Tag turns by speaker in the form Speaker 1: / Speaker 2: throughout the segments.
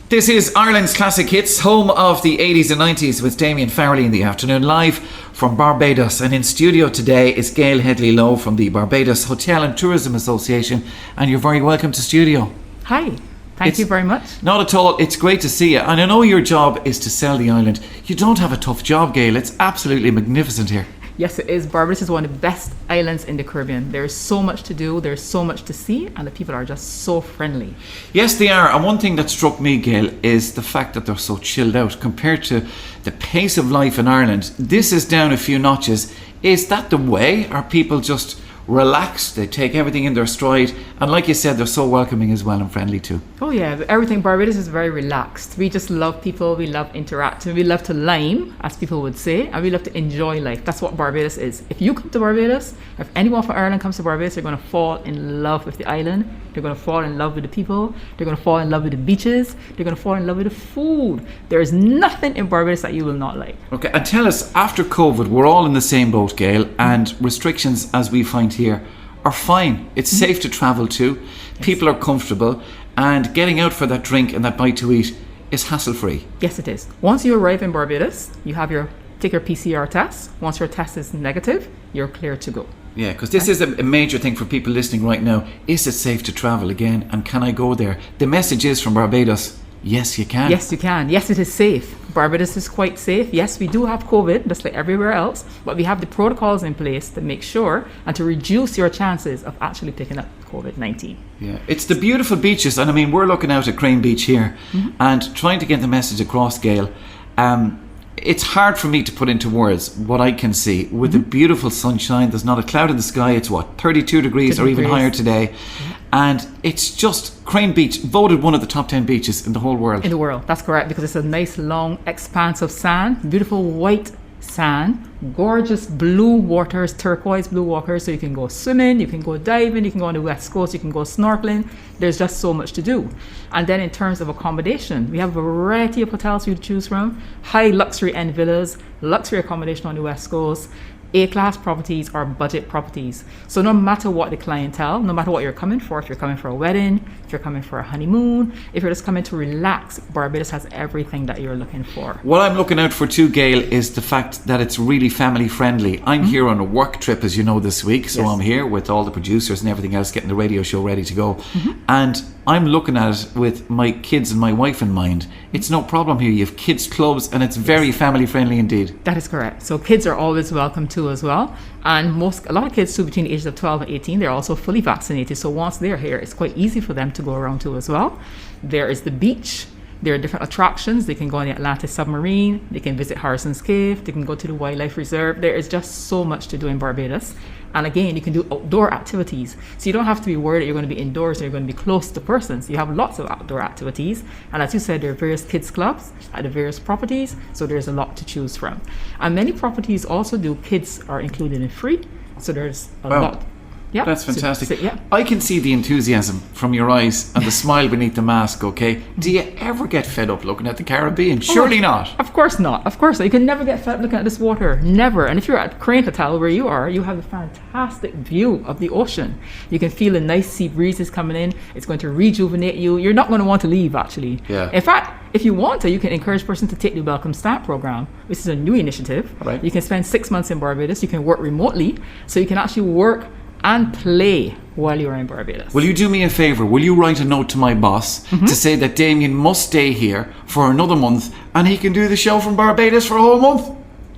Speaker 1: This is Ireland's Classic Hits, home of the 80s and 90s with Damien Farrelly in the afternoon, live from Barbados. And in studio today is Gayle Lowe from the Barbados Hotel and Tourism Association. And you're very welcome to studio.
Speaker 2: Hi. Thank you very much.
Speaker 1: Not at all. It's great to see you. And I know your job is to sell the island. You don't have a tough job, Gayle. It's absolutely magnificent here.
Speaker 2: Yes, it is. Barbados is one of the best islands in the Caribbean. There's so much to do, there's so much to see, and the people are just so friendly.
Speaker 1: Yes, they are. And one thing that struck me, Gayle, is the fact that they're so chilled out compared to the pace of life in Ireland. This is down a few notches. Is that the way? Are people just relaxed? They take everything in their stride, and like you said, they're so welcoming as well and friendly too.
Speaker 2: Oh yeah, everything Barbados is very relaxed. We just love people, we love interacting, we love to lime, as people would say, and we love to enjoy life. That's what Barbados is. If you come to Barbados, if anyone from Ireland comes to Barbados, they're going to fall in love with the island. They're going to fall in love with the people. They're going to fall in love with the beaches. They're going to fall in love with the food. There is nothing in Barbados that you will not like.
Speaker 1: Okay, and tell us, after COVID, we're all in the same boat, Gayle, and restrictions, as we find here, are fine. It's safe to travel to. Yes. People are comfortable, and getting out for that drink and that bite to eat is hassle-free.
Speaker 2: Yes, it is. Once you arrive in Barbados, you have take your PCR test. Once your test is negative, you're clear to go.
Speaker 1: Yeah, because this is a major thing for people listening right now. Is it safe to travel again, and can I go there? The message is from Barbados, yes, you can.
Speaker 2: Yes, you can. Yes, it is safe. Barbados is quite safe. Yes, we do have COVID, just like everywhere else, but we have the protocols in place to make sure and to reduce your chances of actually picking up COVID-19.
Speaker 1: Yeah, it's the beautiful beaches, and I mean, we're looking out at Crane Beach here, and trying to get the message across, Gayle. It's hard for me to put into words what I can see. With the beautiful sunshine, there's not a cloud in the sky. It's 32 degrees or even higher today. And it's just, Crane Beach voted one of the top 10 beaches in the whole world.
Speaker 2: In the world, that's correct, because it's a nice long expanse of sand, beautiful white sand, gorgeous blue waters, turquoise blue waters, so you can go swimming, you can go diving, you can go on the west coast, you can go snorkeling. There's just so much to do. And then in terms of accommodation, we have a variety of hotels you choose from, high luxury end villas, luxury accommodation on the west coast, A-class properties or budget properties. So no matter what the clientele, no matter what you're coming for, if you're coming for a wedding, if you're coming for a honeymoon, if you're just coming to relax, Barbados has everything that you're looking for.
Speaker 1: What I'm looking out for too, Gayle, is the fact that it's really family friendly. I'm here on a work trip, as you know, this week, so I'm here with all the producers and everything else, getting the radio show ready to go. And I'm looking at it with my kids and my wife in mind. It's no problem here. You have kids clubs, and it's very family friendly indeed.
Speaker 2: That is correct. So kids are always welcome too as well. And a lot of kids too, between the ages of 12 and 18, they're also fully vaccinated. So once they're here, it's quite easy for them to go around too as well. There is the beach. There are different attractions. They can go on the Atlantis submarine. They can visit Harrison's Cave. They can go to the wildlife reserve. There is just so much to do in Barbados. And again, you can do outdoor activities. So you don't have to be worried that you're going to be indoors or you're going to be close to persons. You have lots of outdoor activities. And as you said, there are various kids clubs at the various properties. So there's a lot to choose from. And many properties also do kids are included in free. So there's a lot. Yeah,
Speaker 1: that's fantastic. I can see the enthusiasm from your eyes and the smile beneath the mask, okay? Do you ever get fed up looking at the Caribbean? Surely not.
Speaker 2: Of course not. Of course not. You can never get fed up looking at this water. Never. And if you're at Crane Hotel, where you are, you have a fantastic view of the ocean. You can feel the nice sea breezes coming in. It's going to rejuvenate you. You're not going to want to leave, actually.
Speaker 1: Yeah.
Speaker 2: In fact, if you want to, you can encourage persons to take the Welcome Stamp program, which is a new initiative.
Speaker 1: Right.
Speaker 2: You can spend 6 months in Barbados. You can work remotely. So you can actually work and play while you're in Barbados.
Speaker 1: Will you do me a favour? Will you write a note to my boss to say that Damien must stay here for another month and he can do the show from Barbados for a whole month?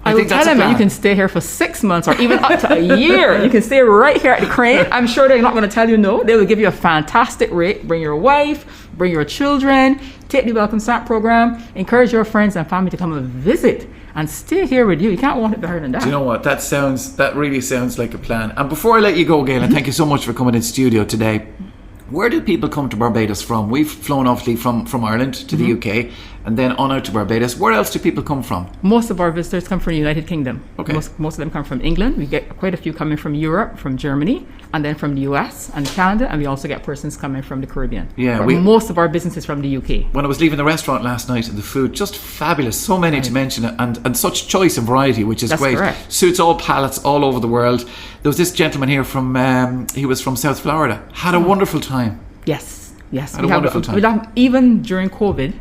Speaker 2: I will tell him that you can stay here for 6 months or even up to a year. You can stay right here at the Crane. I'm sure they're not going to tell you no. They will give you a fantastic rate. Bring your wife, bring your children, take the Welcome Stamp program, encourage your friends and family to come and visit and stay here with you. You can't want it better than that.
Speaker 1: Do you know what? That really sounds like a plan. And before I let you go, Gayle, and thank you so much for coming in studio today. Where do people come to Barbados from? We've flown obviously from Ireland to the UK and then on out to Barbados. Where else do people come from?
Speaker 2: Most of our visitors come from the United Kingdom.
Speaker 1: Okay.
Speaker 2: Most of them come from England. We get quite a few coming from Europe, from Germany, and then from the US and Canada, and we also get persons coming from the Caribbean.
Speaker 1: Yeah,
Speaker 2: but most of our business is from the UK.
Speaker 1: When I was leaving the restaurant last night, and the food just fabulous, so many to mention, and such choice and variety, which is great.
Speaker 2: Correct.
Speaker 1: Suits all palates all over the world. There was this gentleman here from he was from South Florida. Had a wonderful time.
Speaker 2: Yes.
Speaker 1: Had a wonderful time.
Speaker 2: Even during COVID,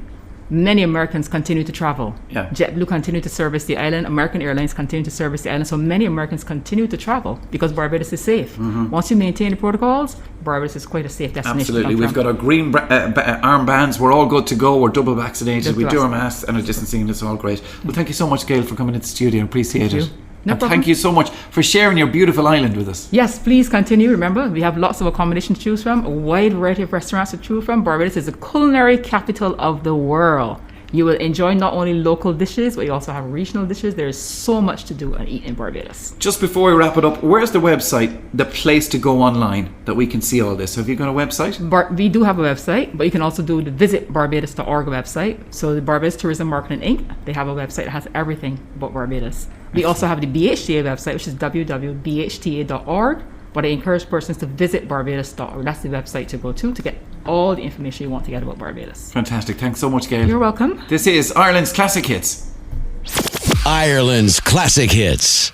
Speaker 2: many Americans continue to travel.
Speaker 1: Yeah.
Speaker 2: JetBlue continue to service the island. American Airlines continue to service the island. So many Americans continue to travel because Barbados is safe. Once you maintain the protocols, Barbados is quite a safe destination.
Speaker 1: Absolutely. We've got our green armbands. We're all good to go. We're double vaccinated. We do our masks and our distancing, and it's all great. Well, thank you so much, Gayle, for coming into the studio. Appreciate it.
Speaker 2: No
Speaker 1: and
Speaker 2: problem.
Speaker 1: thank you so much for sharing your beautiful island with us.
Speaker 2: Yes, please continue. Remember, we have lots of accommodation to choose from, a wide variety of restaurants to choose from. Barbados is the culinary capital of the world. You will enjoy not only local dishes, but you also have regional dishes. There is so much to do and eat in Barbados.
Speaker 1: Just before we wrap it up, where's the website, the place to go online that we can see all this? Have you got a website?
Speaker 2: We do have a website, but you can also do the visitbarbados.org website. So the Barbados Tourism Marketing Inc., they have a website that has everything about Barbados. We also have the BHTA website, which is www.bhta.org. But I encourage persons to visit barbados.org. That's the website to go to get all the information you want to get about Barbados.
Speaker 1: Fantastic. Thanks so much, Gayle.
Speaker 2: You're welcome.
Speaker 1: This is Ireland's Classic Hits.
Speaker 3: Ireland's Classic Hits.